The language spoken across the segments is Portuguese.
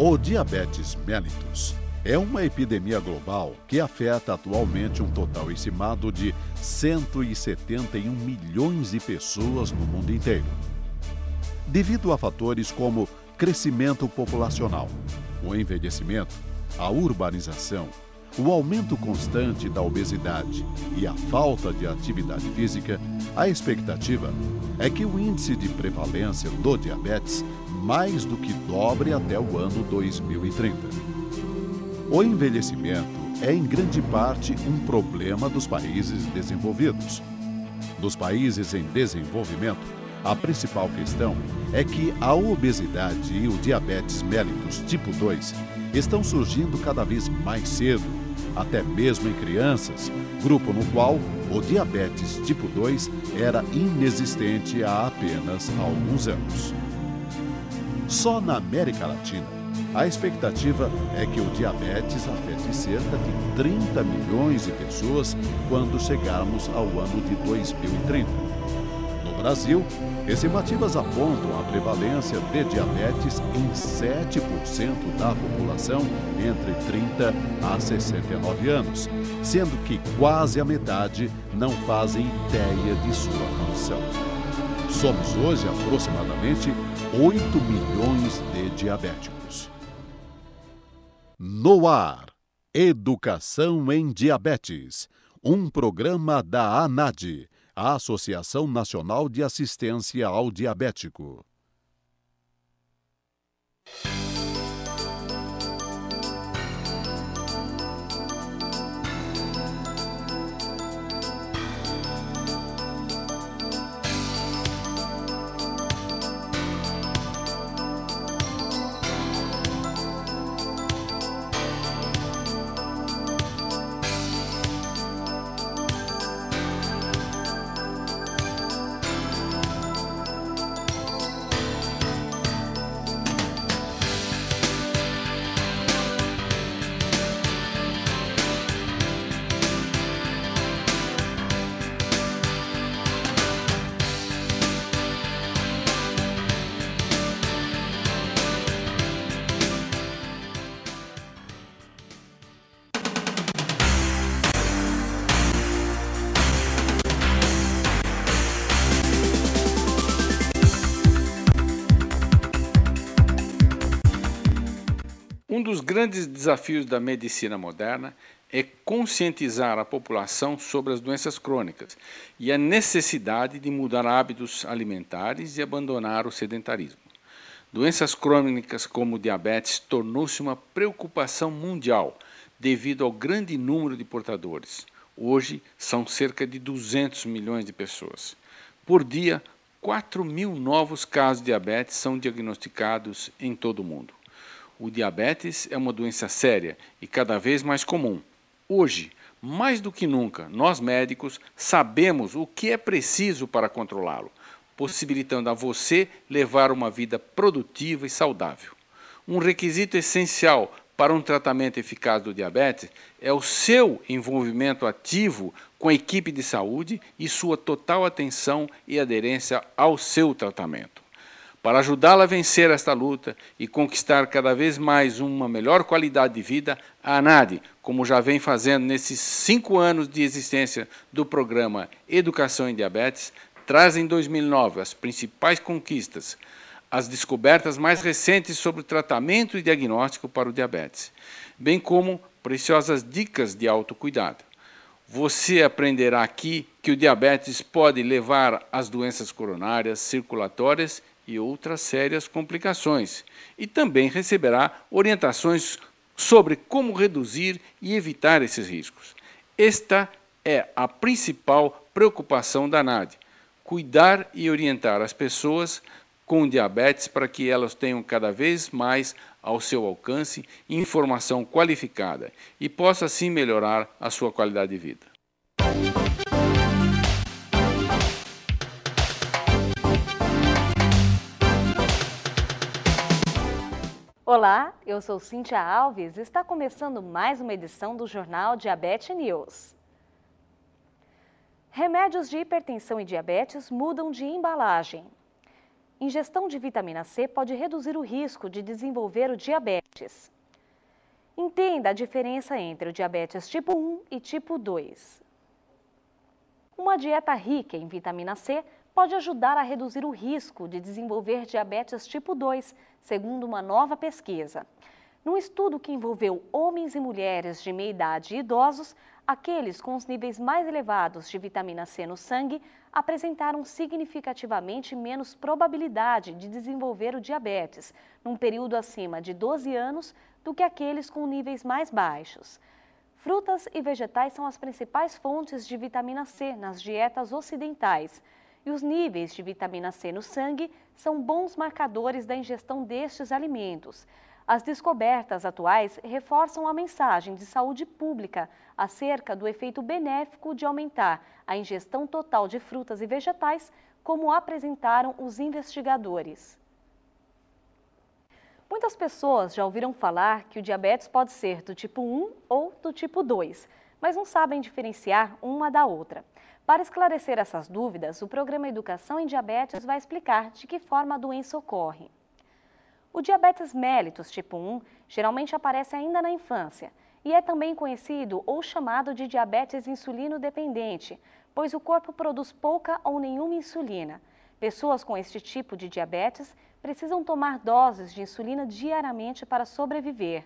O diabetes mellitus é uma epidemia global que afeta atualmente um total estimado de 171 milhões de pessoas no mundo inteiro. Devido a fatores como crescimento populacional, o envelhecimento, a urbanização, o aumento constante da obesidade e a falta de atividade física, a expectativa é que o índice de prevalência do diabetes mais do que dobre até o ano 2030. O envelhecimento é em grande parte um problema dos países desenvolvidos. Nos países em desenvolvimento, a principal questão é que a obesidade e o diabetes mellitus tipo 2 estão surgindo cada vez mais cedo, até mesmo em crianças, grupo no qual o diabetes tipo 2 era inexistente há apenas alguns anos. Só na América Latina, a expectativa é que o diabetes afete cerca de 30 milhões de pessoas quando chegarmos ao ano de 2030. No Brasil, estimativas apontam a prevalência de diabetes em 7% da população entre 30 a 69 anos, sendo que quase a metade não fazem ideia de sua condição. Somos hoje aproximadamente 8 milhões de diabéticos. No ar, Educação em Diabetes, um programa da ANADI, a Associação Nacional de Assistência ao Diabético. Um dos grandes desafios da medicina moderna é conscientizar a população sobre as doenças crônicas e a necessidade de mudar hábitos alimentares e abandonar o sedentarismo. Doenças crônicas como o diabetes tornou-se uma preocupação mundial devido ao grande número de portadores. Hoje são cerca de 200 milhões de pessoas. Por dia, 4 mil novos casos de diabetes são diagnosticados em todo o mundo. O diabetes é uma doença séria e cada vez mais comum. Hoje, mais do que nunca, nós médicos sabemos o que é preciso para controlá-lo, possibilitando a você levar uma vida produtiva e saudável. Um requisito essencial para um tratamento eficaz do diabetes é o seu envolvimento ativo com a equipe de saúde e sua total atenção e aderência ao seu tratamento. Para ajudá-la a vencer esta luta e conquistar cada vez mais uma melhor qualidade de vida, a ANADI, como já vem fazendo nesses 5 anos de existência do programa Educação em Diabetes, traz em 2009 as principais conquistas, as descobertas mais recentes sobre o tratamento e diagnóstico para o diabetes, bem como preciosas dicas de autocuidado. Você aprenderá aqui que o diabetes pode levar às doenças coronárias, circulatórias e outras sérias complicações, e também receberá orientações sobre como reduzir e evitar esses riscos. Esta é a principal preocupação da ANADI, cuidar e orientar as pessoas com diabetes para que elas tenham cada vez mais ao seu alcance informação qualificada e possa assim melhorar a sua qualidade de vida. Olá, eu sou Cíntia Alves e está começando mais uma edição do Jornal Diabetes News. Remédios de hipertensão e diabetes mudam de embalagem. ingestão de vitamina C pode reduzir o risco de desenvolver o diabetes. Entenda a diferença entre o diabetes tipo 1 e tipo 2. Uma dieta rica em vitamina C pode ajudar a reduzir o risco de desenvolver diabetes tipo 2, segundo uma nova pesquisa. Num estudo que envolveu homens e mulheres de meia idade e idosos, aqueles com os níveis mais elevados de vitamina C no sangue apresentaram significativamente menos probabilidade de desenvolver o diabetes, num período acima de 12 anos, do que aqueles com níveis mais baixos. Frutas e vegetais são as principais fontes de vitamina C nas dietas ocidentais, e os níveis de vitamina C no sangue são bons marcadores da ingestão destes alimentos. As descobertas atuais reforçam a mensagem de saúde pública acerca do efeito benéfico de aumentar a ingestão total de frutas e vegetais, como apresentaram os investigadores. Muitas pessoas já ouviram falar que o diabetes pode ser do tipo 1 ou do tipo 2, mas não sabem diferenciar uma da outra. Para esclarecer essas dúvidas, o programa Educação em Diabetes vai explicar de que forma a doença ocorre. O diabetes mellitus tipo 1 geralmente aparece ainda na infância e é também conhecido ou chamado de diabetes insulino-dependente, pois o corpo produz pouca ou nenhuma insulina. Pessoas com este tipo de diabetes precisam tomar doses de insulina diariamente para sobreviver.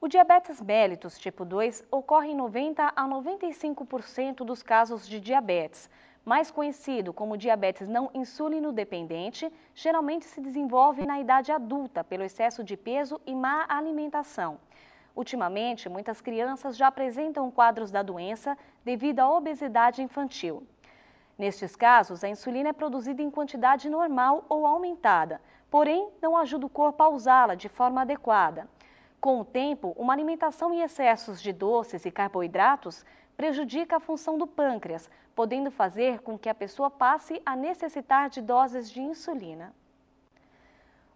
O diabetes mellitus tipo 2 ocorre em 90 a 95% dos casos de diabetes. Mais conhecido como diabetes não insulino-dependente, geralmente se desenvolve na idade adulta pelo excesso de peso e má alimentação. Ultimamente, muitas crianças já apresentam quadros da doença devido à obesidade infantil. Nestes casos, a insulina é produzida em quantidade normal ou aumentada, porém não ajuda o corpo a usá-la de forma adequada. Com o tempo, uma alimentação em excessos de doces e carboidratos prejudica a função do pâncreas, podendo fazer com que a pessoa passe a necessitar de doses de insulina.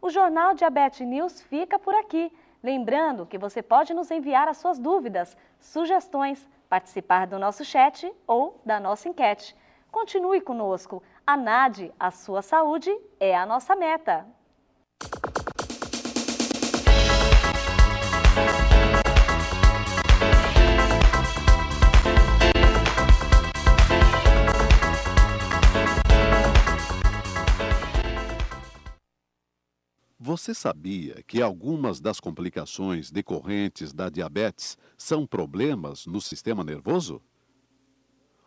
O Jornal Diabetes News fica por aqui. Lembrando que você pode nos enviar as suas dúvidas, sugestões, participar do nosso chat ou da nossa enquete. Continue conosco. A NAD, a sua saúde, é a nossa meta. Você sabia que algumas das complicações decorrentes da diabetes são problemas no sistema nervoso?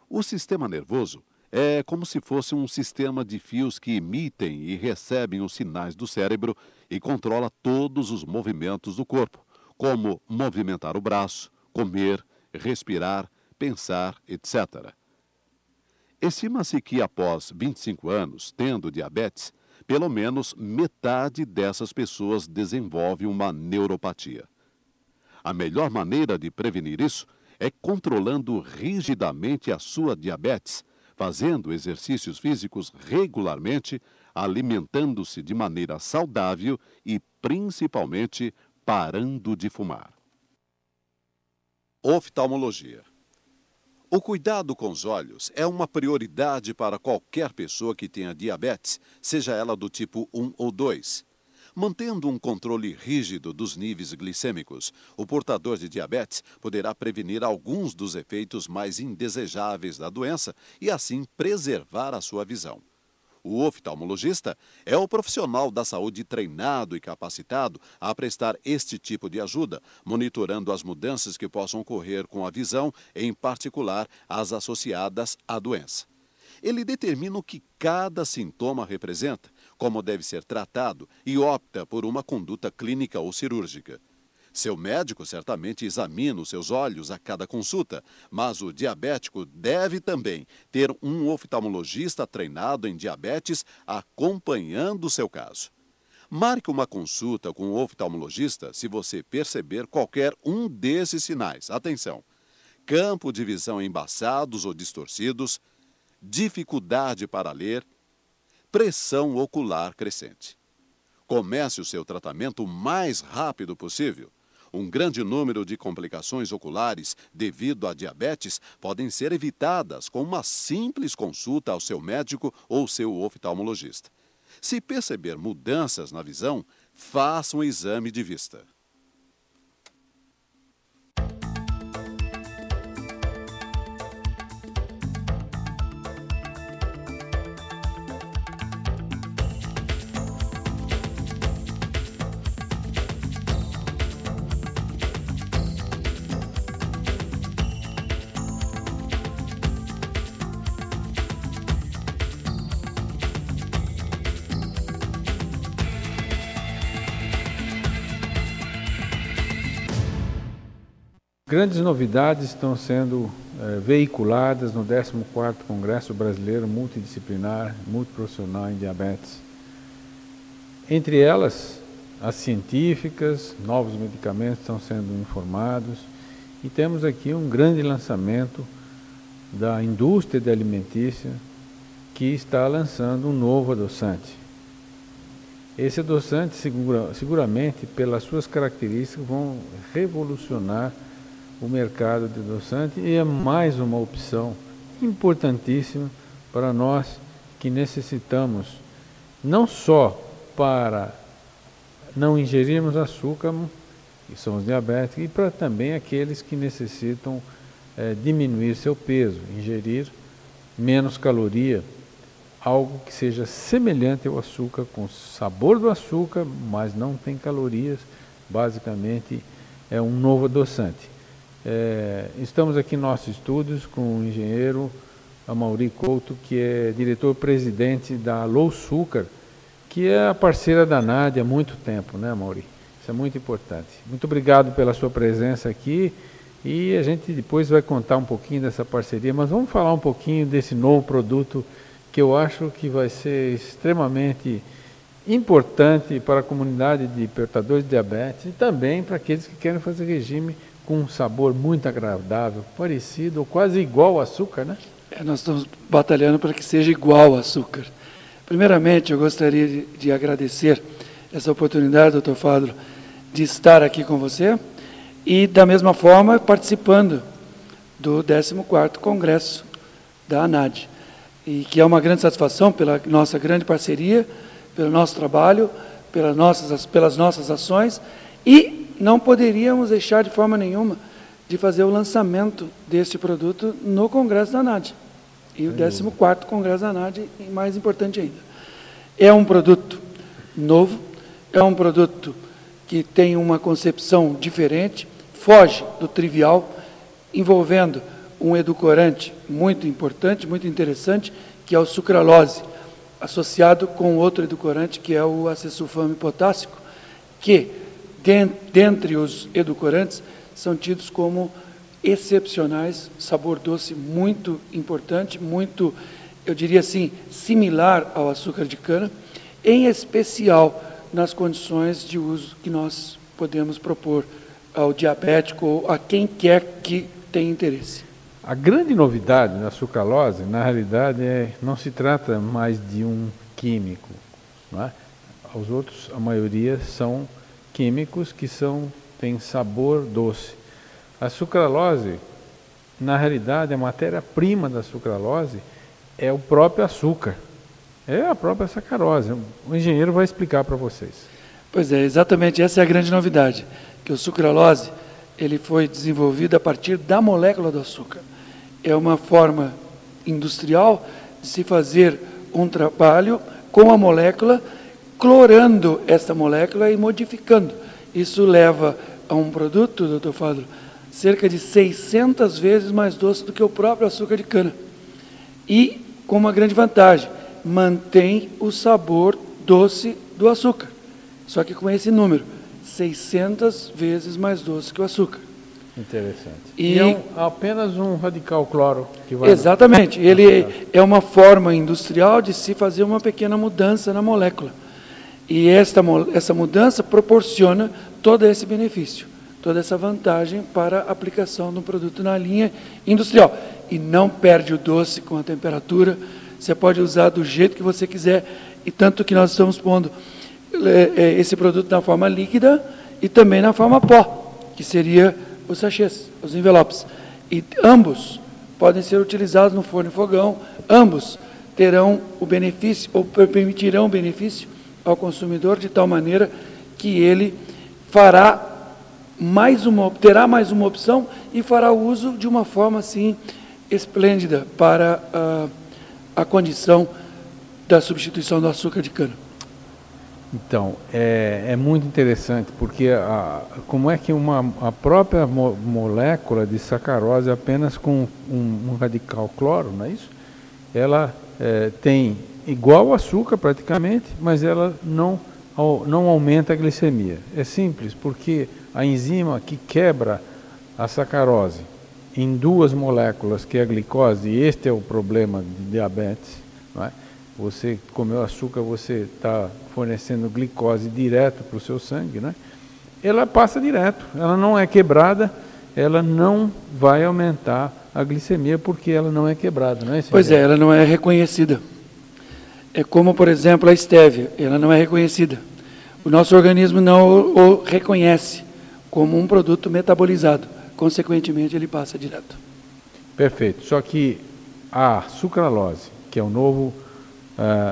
O sistema nervoso é como se fosse um sistema de fios que emitem e recebem os sinais do cérebro e controla todos os movimentos do corpo, como movimentar o braço, comer, respirar, pensar, etc. Estima-se que após 25 anos tendo diabetes, pelo menos metade dessas pessoas desenvolve uma neuropatia. A melhor maneira de prevenir isso é controlando rigidamente a sua diabetes, fazendo exercícios físicos regularmente, alimentando-se de maneira saudável e, principalmente, parando de fumar. Oftalmologia. O cuidado com os olhos é uma prioridade para qualquer pessoa que tenha diabetes, seja ela do tipo 1 ou 2. Mantendo um controle rígido dos níveis glicêmicos, o portador de diabetes poderá prevenir alguns dos efeitos mais indesejáveis da doença e, assim, preservar a sua visão. O oftalmologista é o profissional da saúde treinado e capacitado a prestar este tipo de ajuda, monitorando as mudanças que possam ocorrer com a visão, em particular as associadas à doença. Ele determina o que cada sintoma representa, como deve ser tratado e opta por uma conduta clínica ou cirúrgica. Seu médico certamente examina os seus olhos a cada consulta, mas o diabético deve também ter um oftalmologista treinado em diabetes acompanhando o seu caso. Marque uma consulta com o oftalmologista se você perceber qualquer um desses sinais. Atenção! Campo de visão embaçados ou distorcidos, dificuldade para ler, pressão ocular crescente. Comece o seu tratamento o mais rápido possível. Um grande número de complicações oculares devido à diabetes podem ser evitadas com uma simples consulta ao seu médico ou seu oftalmologista. Se perceber mudanças na visão, faça um exame de vista. Grandes novidades estão sendo veiculadas no 14º Congresso Brasileiro Multidisciplinar Multiprofissional em Diabetes. Entre elas, as científicas, novos medicamentos estão sendo informados e temos aqui um grande lançamento da indústria de alimentícia que está lançando um novo adoçante. Esse adoçante, seguramente, pelas suas características, vão revolucionar o mercado de adoçante e é mais uma opção importantíssima para nós que necessitamos, não só para não ingerirmos açúcar, que são os diabéticos, e para também aqueles que necessitam diminuir seu peso, ingerir menos caloria, algo que seja semelhante ao açúcar, com o sabor do açúcar, mas não tem calorias, basicamente é um novo adoçante. Estamos aqui em nossos estúdios com o engenheiro Amaury Couto, que é diretor-presidente da Low Sugar, que é a parceira da NAD há muito tempo, né, Amaury? Isso é muito importante. Muito obrigado pela sua presença aqui e a gente depois vai contar um pouquinho dessa parceria, mas vamos falar um pouquinho desse novo produto que eu acho que vai ser extremamente importante para a comunidade de portadores de diabetes e também para aqueles que querem fazer regime com um sabor muito agradável, parecido ou quase igual ao açúcar, né? Nós estamos batalhando para que seja igual ao açúcar. Primeiramente, eu gostaria de agradecer essa oportunidade, doutor Fadro, de estar aqui com você e, da mesma forma, participando do 14º Congresso da ANAD, e que é uma grande satisfação pela nossa grande parceria, pelo nosso trabalho, pelas nossas ações, e não poderíamos deixar de forma nenhuma de fazer o lançamento deste produto no Congresso da ANAD. E o 14º Congresso da ANAD, mais importante ainda. É um produto novo, é um produto que tem uma concepção diferente, foge do trivial, envolvendo um edulcorante muito importante, muito interessante, que é o sucralose, associado com outro edulcorante, que é o acesulfame potássico, que dentre os edulcorantes, são tidos como excepcionais, sabor doce muito importante, muito, eu diria assim, similar ao açúcar de cana, em especial nas condições de uso que nós podemos propor ao diabético ou a quem quer que tenha interesse. A grande novidade da sucralose, na realidade, não se trata mais de um químico, não é? Os outros, a maioria, são químicos que têm sabor doce. A sucralose, na realidade, a matéria-prima da sucralose é o próprio açúcar, é a própria sacarose. O engenheiro vai explicar para vocês. Pois é, exatamente, essa é a grande novidade, que o sucralose ele foi desenvolvido a partir da molécula do açúcar. É uma forma industrial de se fazer um trabalho com a molécula, clorando esta molécula e modificando. Isso leva a um produto, doutor Fadro, cerca de 600 vezes mais doce do que o próprio açúcar de cana. E, com uma grande vantagem, mantém o sabor doce do açúcar. Só que com esse número, 600 vezes mais doce que o açúcar. Interessante. E é apenas um radical cloro que vai... Exatamente. Ele é uma forma industrial de se fazer uma pequena mudança na molécula. E essa mudança proporciona todo esse benefício, toda essa vantagem para a aplicação do produto na linha industrial. E não perde o doce com a temperatura, você pode usar do jeito que você quiser, e tanto que nós estamos pondo esse produto na forma líquida e também na forma pó, que seria os sachês, os envelopes. E ambos podem ser utilizados no forno e fogão, ambos terão o benefício, ou permitirão o benefício ao consumidor, de tal maneira que ele terá mais uma opção e fará uso de uma forma, assim, esplêndida para a condição da substituição do açúcar de cana. Então, é muito interessante, porque como é que a própria molécula de sacarose, apenas com um radical cloro, não é isso? Ela tem igual açúcar praticamente, mas ela não aumenta a glicemia. É simples, porque a enzima que quebra a sacarose em duas moléculas, que é a glicose, e este é o problema de diabetes, não é? Você comeu açúcar, você está fornecendo glicose direto para o seu sangue, né? Ela passa direto, ela não é quebrada, ela não vai aumentar a glicemia porque ela não é quebrada, não é? Pois é, ela não é reconhecida. É como, por exemplo, a estévia, ela não é reconhecida. O nosso organismo não o reconhece como um produto metabolizado, consequentemente ele passa direto. Perfeito, só que a sucralose, que é o novo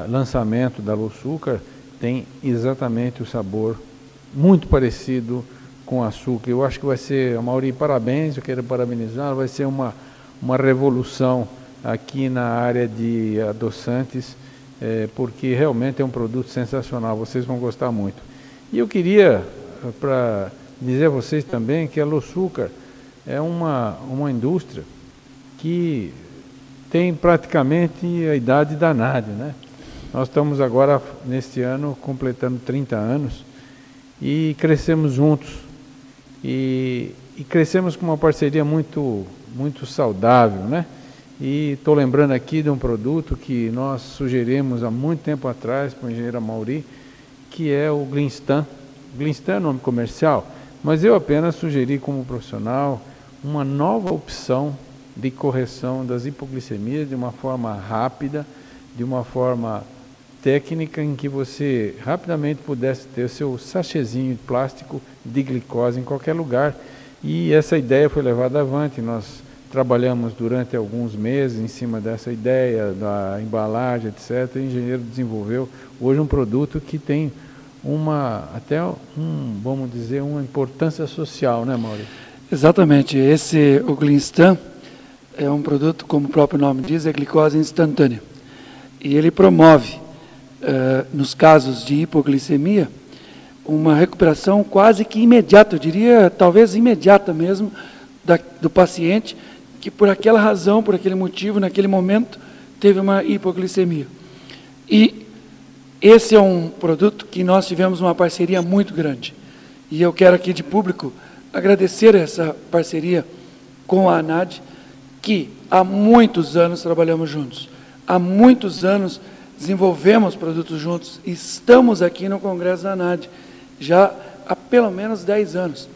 lançamento da Losucar, tem exatamente o sabor muito parecido com açúcar. Eu acho que vai ser, Amaury, parabéns, eu quero parabenizar, vai ser uma revolução aqui na área de adoçantes, porque realmente é um produto sensacional, vocês vão gostar muito. E eu queria, para dizer a vocês também, que a Losucar é uma indústria que tem praticamente a idade da Nádia, né? Nós estamos agora, neste ano, completando 30 anos e crescemos juntos. E crescemos com uma parceria muito saudável, né? E estou lembrando aqui de um produto que nós sugerimos há muito tempo atrás para o engenheiro Amaury, que é o Glinstan. Glinstan é nome comercial, mas eu apenas sugeri como profissional uma nova opção de correção das hipoglicemias de uma forma rápida, de uma forma técnica, em que você rapidamente pudesse ter o seu sachêzinho de plástico de glicose em qualquer lugar. E essa ideia foi levada avante, nós trabalhamos durante alguns meses em cima dessa ideia, da embalagem, etc. O engenheiro desenvolveu hoje um produto que tem vamos dizer, uma importância social, né, Maurício? Exatamente, o Glinstan é um produto, como o próprio nome diz, é glicose instantânea. E ele promove, nos casos de hipoglicemia, uma recuperação quase que imediata, eu diria, talvez imediata mesmo, do paciente, que por aquela razão, por aquele motivo, naquele momento, teve uma hipoglicemia. E esse é um produto que nós tivemos uma parceria muito grande. E eu quero aqui de público agradecer essa parceria com a ANAD, que há muitos anos trabalhamos juntos, há muitos anos desenvolvemos produtos juntos, estamos aqui no Congresso da ANAD já há pelo menos 10 anos,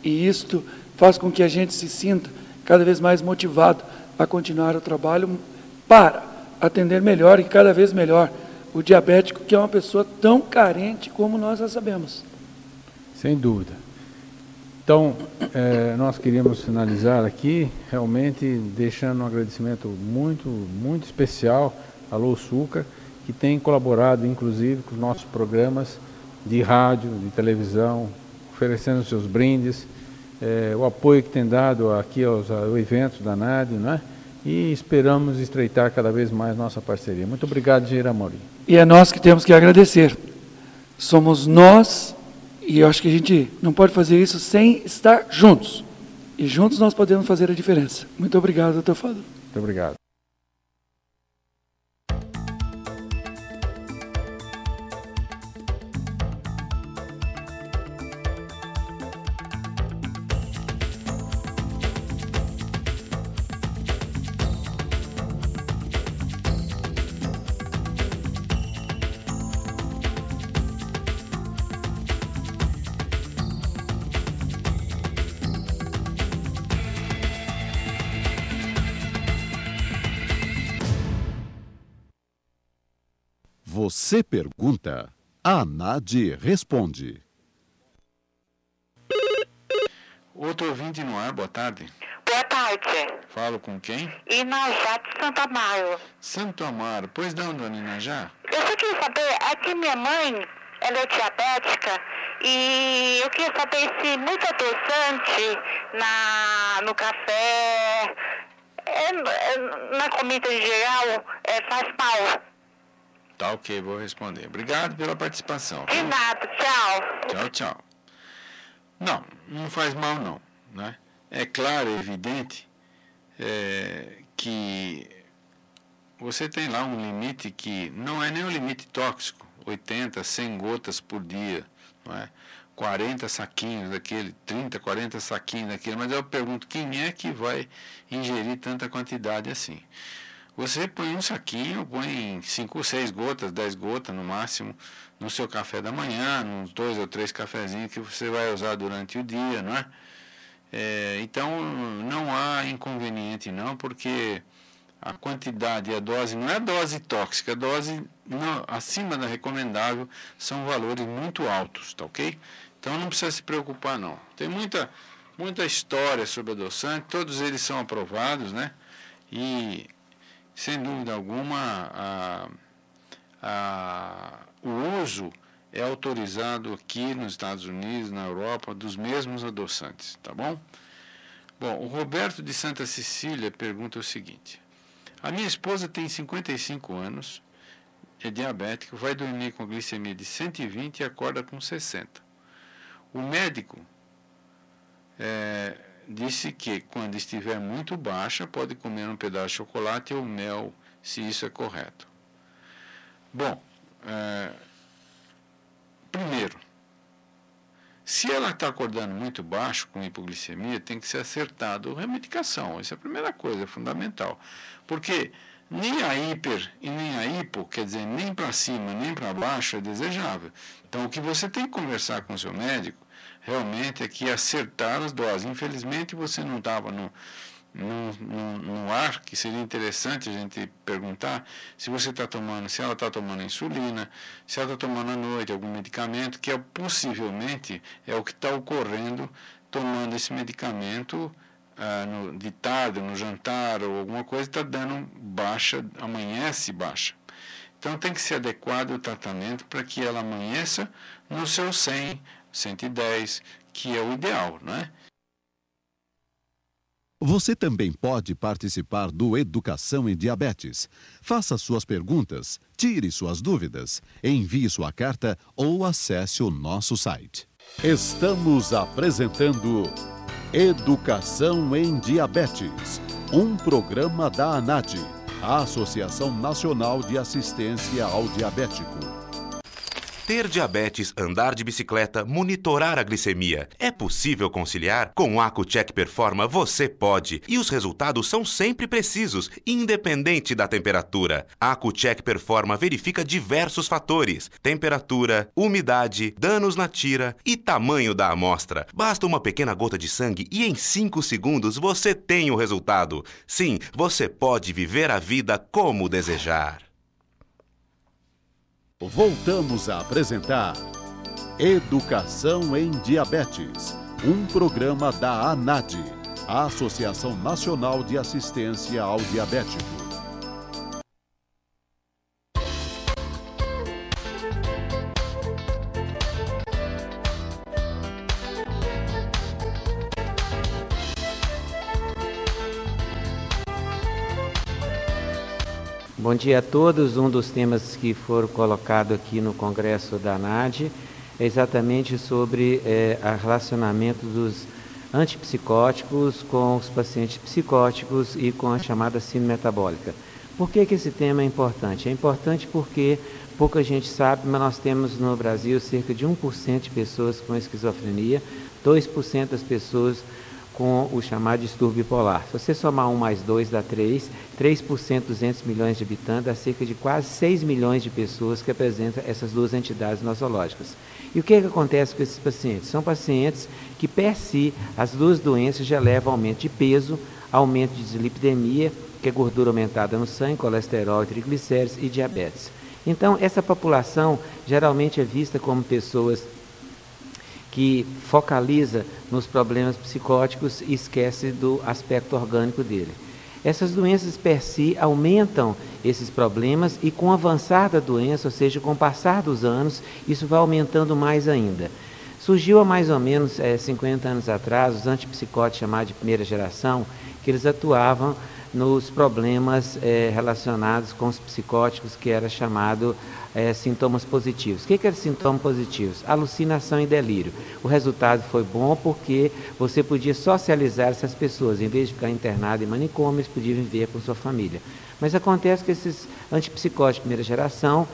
e isto faz com que a gente se sinta cada vez mais motivado a continuar o trabalho para atender melhor e cada vez melhor o diabético, que é uma pessoa tão carente como nós já sabemos. Sem dúvida. Então, nós queríamos finalizar aqui, realmente deixando um agradecimento muito especial à Losucar, que tem colaborado, inclusive, com os nossos programas de rádio, de televisão, oferecendo seus brindes, o apoio que tem dado aqui aos eventos da NAD, né? E esperamos estreitar cada vez mais nossa parceria. Muito obrigado, engenheiro Amaury. E é nós que temos que agradecer. Somos nós. E eu acho que a gente não pode fazer isso sem estar juntos. E juntos nós podemos fazer a diferença. Muito obrigado, doutor Fábio. Muito obrigado. Você pergunta, a ANAD responde. Outro ouvinte no ar, boa tarde. Boa tarde. Falo com quem? Inajá de Santo Amaro. Santo Amaro. Pois não, dona Inajá? Eu só queria saber, é que minha mãe, ela é diabética, e eu queria saber se muito adoçante no café, na comida em geral, faz mal. Tá ok, vou responder. Obrigado pela participação. De nada, tchau. Tchau, tchau. Não faz mal não, né? É claro, é evidente que você tem lá um limite que não é nem um limite tóxico, 80, 100 gotas por dia, não é? 40 saquinhos daquele, 30, 40 saquinhos daquele, mas eu pergunto, quem é que vai ingerir tanta quantidade assim? Você põe um saquinho, põe 5 ou 6 gotas, 10 gotas no máximo, no seu café da manhã, uns 2 ou 3 cafezinhos que você vai usar durante o dia, não é? Então, não há inconveniente não, porque a quantidade e a dose não é dose tóxica, a dose acima da recomendável são valores muito altos, tá ok? Então, não precisa se preocupar não. Tem muita história sobre adoçante, todos eles são aprovados, né? E, sem dúvida alguma, o uso é autorizado aqui nos Estados Unidos, na Europa, dos mesmos adoçantes, tá bom? Bom, o Roberto de Santa Cecília pergunta o seguinte: a minha esposa tem 55 anos, é diabética, vai dormir com glicemia de 120 e acorda com 60. O médico disse que, quando estiver muito baixa, pode comer um pedaço de chocolate ou mel, se isso é correto. Bom, primeiro, se ela está acordando muito baixo com hipoglicemia, tem que ser acertado a medicação. Essa é a primeira coisa, é fundamental. Porque nem a hiper e nem a hipo, quer dizer, nem para cima nem para baixo é desejável. Então, o que você tem que conversar com o seu médico realmente é que acertar as doses. Infelizmente, você não estava no ar, que seria interessante a gente perguntar se você está tomando, se ela está tomando insulina, se ela está tomando à noite algum medicamento, que possivelmente é o que está ocorrendo tomando esse medicamento de tarde, no jantar ou alguma coisa, está dando baixa, amanhece baixa. Então tem que ser adequado o tratamento para que ela amanheça no seu 100, 110, que é o ideal, não é? Você também pode participar do Educação em Diabetes. Faça suas perguntas, tire suas dúvidas, envie sua carta ou acesse o nosso site. Estamos apresentando Educação em Diabetes, um programa da ANADI, a Associação Nacional de Assistência ao Diabético. Ter diabetes, andar de bicicleta, monitorar a glicemia. É possível conciliar? Com o AcuCheck Performa você pode. E os resultados são sempre precisos, independente da temperatura. A AcuCheck Performa verifica diversos fatores: temperatura, umidade, danos na tira e tamanho da amostra. Basta uma pequena gota de sangue e em 5 segundos você tem o resultado. Sim, você pode viver a vida como desejar. Voltamos a apresentar Educação em Diabetes, um programa da ANADI, a Associação Nacional de Assistência ao Diabético. Bom dia a todos. Um dos temas que foram colocados aqui no Congresso da ANADI é exatamente sobre o relacionamento dos antipsicóticos com os pacientes psicóticos e com a chamada síndrome metabólica. Por que esse tema é importante? É importante porque pouca gente sabe, mas nós temos no Brasil cerca de 1% de pessoas com esquizofrenia, 2% das pessoas com o chamado distúrbio bipolar. Se você somar 1 mais 2 dá 3, 3% 200 milhões de habitantes, dá cerca de quase 6 milhões de pessoas que apresentam essas duas entidades nosológicas. E o que acontece com esses pacientes? São pacientes que, per si, as duas doenças já levam a aumento de peso, aumento de dislipidemia, que é gordura aumentada no sangue, colesterol e triglicéridos, e diabetes. Então, essa população geralmente é vista como pessoas que focaliza nos problemas psicóticos e esquece do aspecto orgânico dele. Essas doenças per si aumentam esses problemas e com o avançar da doença, ou seja, com o passar dos anos, isso vai aumentando mais ainda. Surgiu há mais ou menos 50 anos atrás os antipsicóticos chamados de primeira geração, que eles atuavam nos problemas relacionados com os psicóticos, que era chamado sintomas positivos. O que eram sintomas positivos? Alucinação e delírio. O resultado foi bom porque você podia socializar essas pessoas. Em vez de ficar internado em manicômio, eles podiam viver com sua família. Mas acontece que esses antipsicóticos de primeira geração,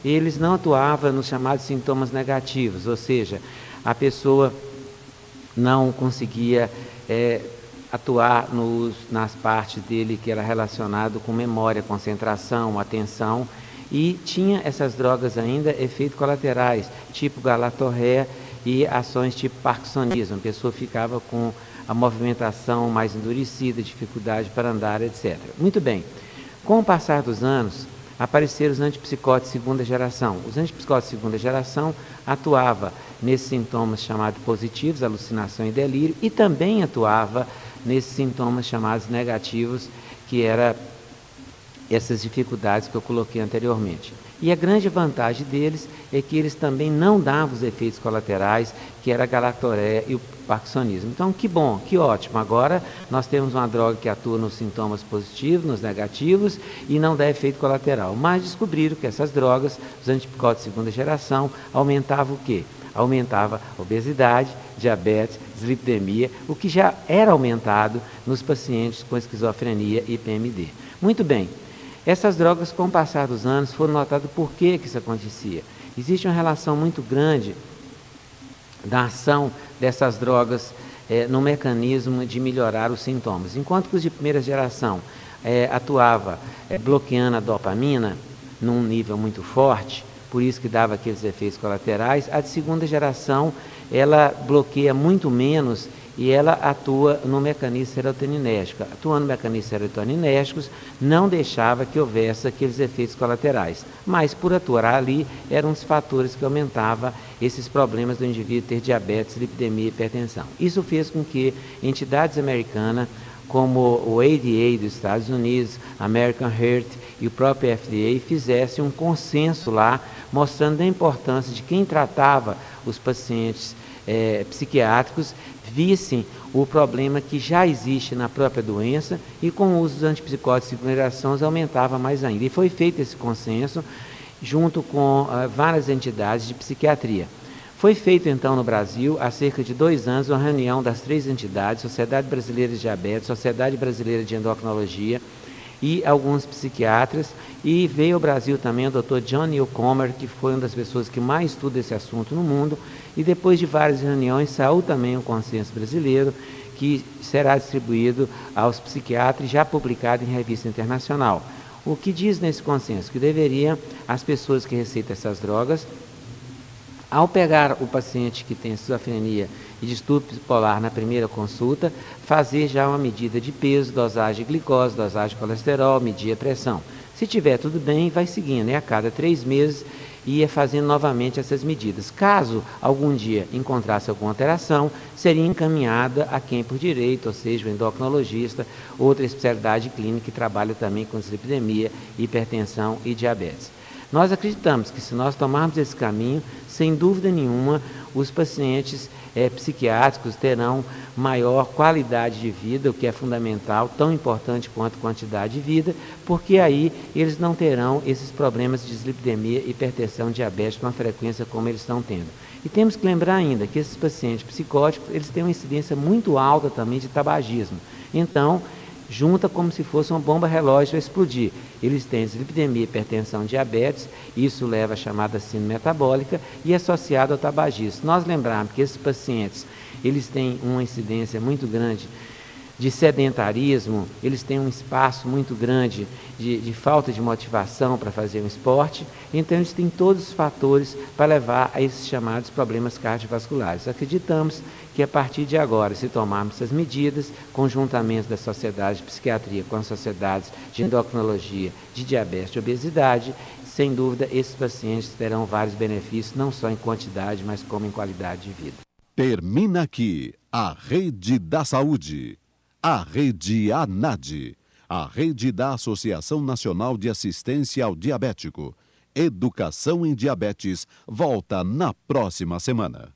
eles não atuavam nos chamados sintomas negativos, ou seja, a pessoa não conseguia atuar nas partes dele que era relacionado com memória, concentração, atenção, e tinha essas drogas ainda efeitos colaterais, tipo galatorreia e ações tipo parkinsonismo. A pessoa ficava com a movimentação mais endurecida, dificuldade para andar, etc. Muito bem. Com o passar dos anos, apareceram os antipsicóticos de segunda geração. Os antipsicóticos de segunda geração atuavam nesses sintomas chamados positivos, alucinação e delírio, e também atuava nesses sintomas chamados negativos, que era essas dificuldades que eu coloquei anteriormente. E a grande vantagem deles é que eles também não davam os efeitos colaterais, que era a galactoreia e o parkinsonismo. Então, que bom, que ótimo. Agora nós temos uma droga que atua nos sintomas positivos, nos negativos e não dá efeito colateral. Mas descobriram que essas drogas, os antipsicóticos de segunda geração, aumentavam o quê? Aumentava a obesidade, diabetes, dislipidemia, o que já era aumentado nos pacientes com esquizofrenia e PMD. Muito bem. Essas drogas, com o passar dos anos, foram notadas por que isso acontecia. Existe uma relação muito grande da ação dessas drogas no mecanismo de melhorar os sintomas. Enquanto que os de primeira geração atuava bloqueando a dopamina num nível muito forte, por isso que dava aqueles efeitos colaterais, a de segunda geração ela bloqueia muito menos e ela atua no mecanismo serotoninérgico. Atuando no mecanismo serotoninérgicos, não deixava que houvesse aqueles efeitos colaterais. Mas, por atuar ali, eram os fatores que aumentavam esses problemas do indivíduo ter diabetes, lipidemia e hipertensão. Isso fez com que entidades americanas, como o ADA dos Estados Unidos, American Heart e o próprio FDA, fizessem um consenso lá, mostrando a importância de quem tratava os pacientes psiquiátricos vissem o problema que já existe na própria doença e com o uso dos antipsicóticos de segunda geração aumentava mais ainda. E foi feito esse consenso junto com várias entidades de psiquiatria. Foi feito então no Brasil, há cerca de 2 anos, uma reunião das 3 entidades, Sociedade Brasileira de Diabetes, Sociedade Brasileira de Endocrinologia e alguns psiquiatras, e veio ao Brasil também o Dr. John Newcomer, que foi uma das pessoas que mais estuda esse assunto no mundo, e depois de várias reuniões saiu também um consenso brasileiro que será distribuído aos psiquiatras, já publicado em revista internacional. O que diz nesse consenso? Que deveriam as pessoas que receitam essas drogas, ao pegar o paciente que tem esquizofrenia e distúrbio bipolar na primeira consulta, fazer já uma medida de peso, dosagem de glicose, dosagem de colesterol, medir a pressão. Se tiver tudo bem, vai seguindo, a cada 3 meses ia fazendo novamente essas medidas. Caso algum dia encontrasse alguma alteração, seria encaminhada a quem por direito, ou seja, o endocrinologista, outra especialidade clínica que trabalha também com dislipidemia, hipertensão e diabetes. Nós acreditamos que se nós tomarmos esse caminho, sem dúvida nenhuma, os pacientes psiquiátricos terão maior qualidade de vida, o que é fundamental, tão importante quanto quantidade de vida, porque aí eles não terão esses problemas de dislipidemia, hipertensão, diabetes com a frequência como eles estão tendo. E temos que lembrar ainda que esses pacientes psicóticos, eles têm uma incidência muito alta também de tabagismo. Então, junta como se fosse uma bomba relógio a explodir. Eles têm dislipidemia, hipertensão, diabetes, isso leva a chamada síndrome metabólica e associado ao tabagismo. Nós lembrarmos que esses pacientes, eles têm uma incidência muito grande de sedentarismo, eles têm um espaço muito grande de falta de motivação para fazer um esporte, então eles têm todos os fatores para levar a esses chamados problemas cardiovasculares. Acreditamos que a partir de agora, se tomarmos essas medidas, conjuntamente da Sociedade de Psiquiatria com as sociedades de endocrinologia, de diabetes e obesidade, sem dúvida esses pacientes terão vários benefícios, não só em quantidade, mas como em qualidade de vida. Termina aqui a Rede da Saúde, a Rede ANAD, a Rede da Associação Nacional de Assistência ao Diabético. Educação em Diabetes volta na próxima semana.